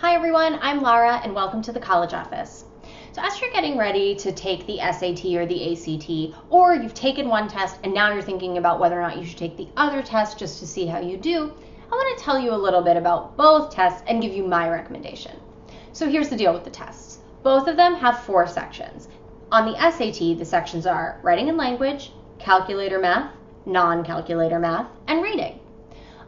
Hi everyone, I'm Lara and welcome to the College Office. So as you're getting ready to take the SAT or the ACT, or you've taken one test and now you're thinking about whether or not you should take the other test just to see how you do, I want to tell you a little bit about both tests and give you my recommendation. So here's the deal with the tests. Both of them have 4 sections. On the SAT, the sections are writing and language, calculator math, non-calculator math, and reading.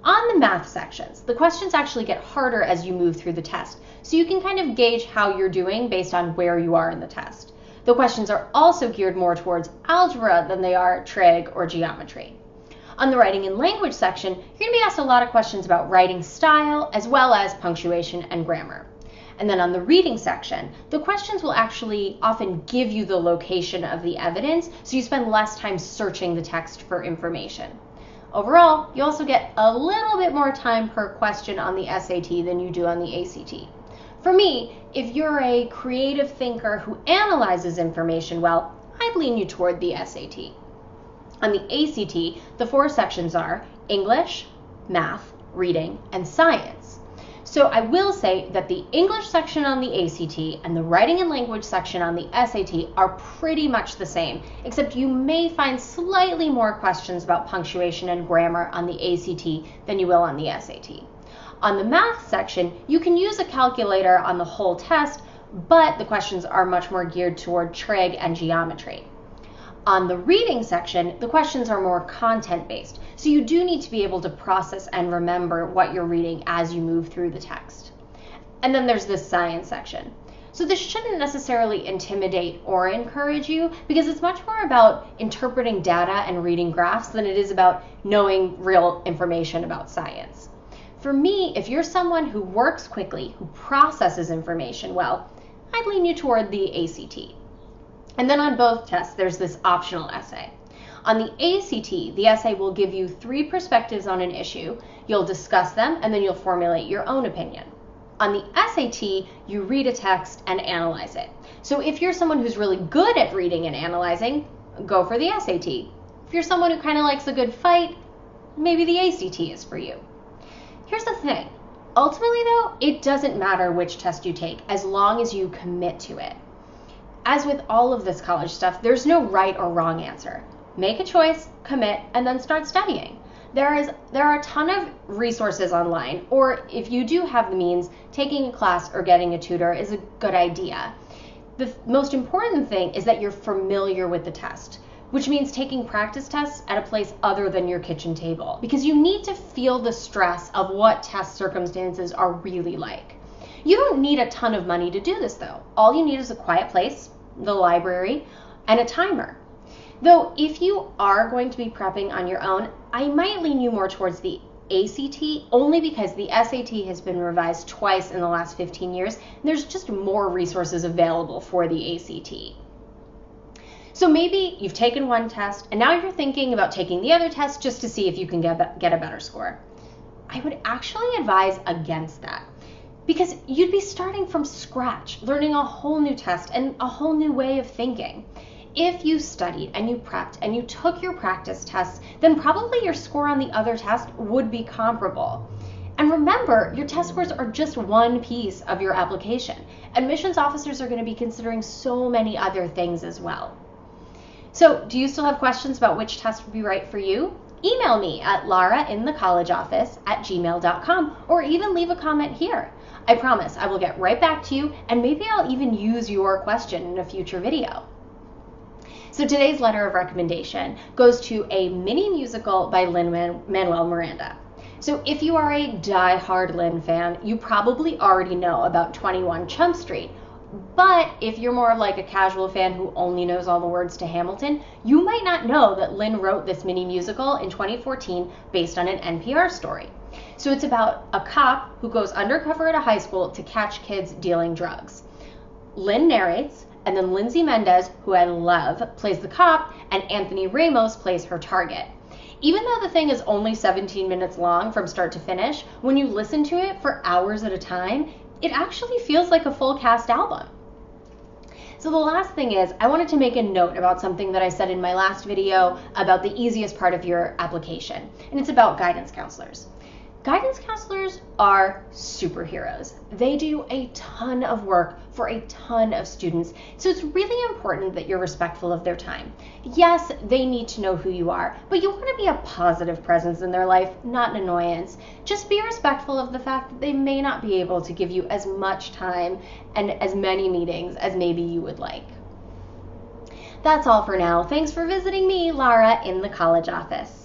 On the math sections, the questions actually get harder as you move through the test, so you can kind of gauge how you're doing based on where you are in the test. The questions are also geared more towards algebra than they are trig or geometry. On the writing and language section, you're going to be asked a lot of questions about writing style as well as punctuation and grammar. And then on the reading section, the questions will actually often give you the location of the evidence, so you spend less time searching the text for information. Overall, you also get a little bit more time per question on the SAT than you do on the ACT. For me, if you're a creative thinker who analyzes information well, I'd lean you toward the SAT. On the ACT, the 4 sections are English, math, reading, and science. So I will say that the English section on the ACT and the writing and language section on the SAT are pretty much the same, except you may find slightly more questions about punctuation and grammar on the ACT than you will on the SAT. On the math section, you can use a calculator on the whole test, but the questions are much more geared toward trig and geometry. On the reading section, the questions are more content-based, so you do need to be able to process and remember what you're reading as you move through the text. And then there's this science section. So this shouldn't necessarily intimidate or encourage you, because it's much more about interpreting data and reading graphs than it is about knowing real information about science. For me, if you're someone who works quickly, who processes information well, I'd lean you toward the ACT. And then on both tests, there's this optional essay. On the ACT, the essay will give you 3 perspectives on an issue. You'll discuss them, and then you'll formulate your own opinion. On the SAT, you read a text and analyze it. So if you're someone who's really good at reading and analyzing, go for the SAT. If you're someone who kind of likes a good fight, maybe the ACT is for you. Here's the thing. Ultimately, though, it doesn't matter which test you take as long as you commit to it. As with all of this college stuff, there's no right or wrong answer. Make a choice, commit, and then start studying. There are a ton of resources online, or if you do have the means, taking a class or getting a tutor is a good idea. The most important thing is that you're familiar with the test, which means taking practice tests at a place other than your kitchen table, because you need to feel the stress of what test circumstances are really like. You don't need a ton of money to do this though. All you need is a quiet place, the library, and a timer. Though if you are going to be prepping on your own, I might lean you more towards the ACT only because the SAT has been revised twice in the last 15 years, and there's just more resources available for the ACT. So maybe you've taken one test and now you're thinking about taking the other test just to see if you can get a better score. I would actually advise against that, because you'd be starting from scratch, learning a whole new test and a whole new way of thinking. If you studied and you prepped and you took your practice tests, then probably your score on the other test would be comparable. And remember, your test scores are just one piece of your application. Admissions officers are going to be considering so many other things as well. So, do you still have questions about which test would be right for you? Email me at larainthecollegeoffice@gmail.com, or even leave a comment here. I promise I will get right back to you, and maybe I'll even use your question in a future video. So today's letter of recommendation goes to a mini musical by Lin-Manuel Miranda. So if you are a die-hard Lin fan, you probably already know about 21 Jump Street. But if you're more of like a casual fan who only knows all the words to Hamilton, you might not know that Lin wrote this mini musical in 2014 based on an NPR story. So it's about a cop who goes undercover at a high school to catch kids dealing drugs. Lin narrates, and then Lindsay Mendez, who I love, plays the cop, and Anthony Ramos plays her target. Even though the thing is only 17 minutes long from start to finish, when you listen to it for hours at a time, it actually feels like a full cast album. So the last thing is, I wanted to make a note about something that I said in my last video about the easiest part of your application, and it's about guidance counselors. Guidance counselors are superheroes. They do a ton of work for a ton of students, so it's really important that you're respectful of their time. Yes, they need to know who you are, but you want to be a positive presence in their life, not an annoyance. Just be respectful of the fact that they may not be able to give you as much time and as many meetings as maybe you would like. That's all for now. Thanks for visiting me, Lara, in the college office.